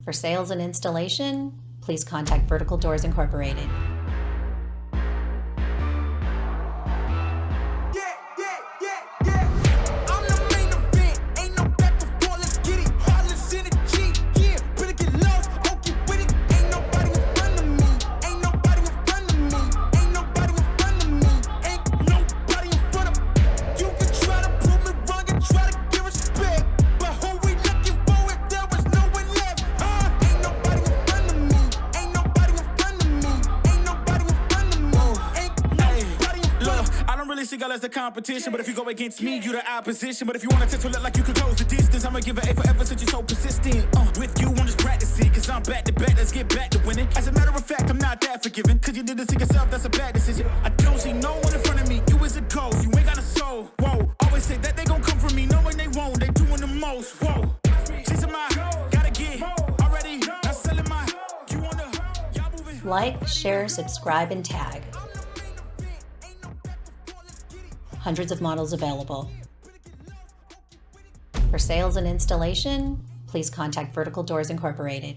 For sales and installation, please contact Vertical Doors Incorporated. As the competition, but if you go against me, you the opposition. But if you want to look like you could close the distance, I'ma give it A forever since you're so persistent. With you, I'm just practicing, cause I'm back to back, let's get back to winning. As a matter of fact, I'm not that forgiving, cause you did this to yourself, that's a bad decision. I don't see no one in front of me, you is a ghost, you ain't got a soul. Whoa, always say that they gon' come for me, knowing they won't, they doing the most. Whoa, chasing my, gotta get, already, not selling my, you wanna, y'all moving. Like, share, subscribe, and tag. Hundreds of models available. For sales and installation, please contact Vertical Doors Incorporated.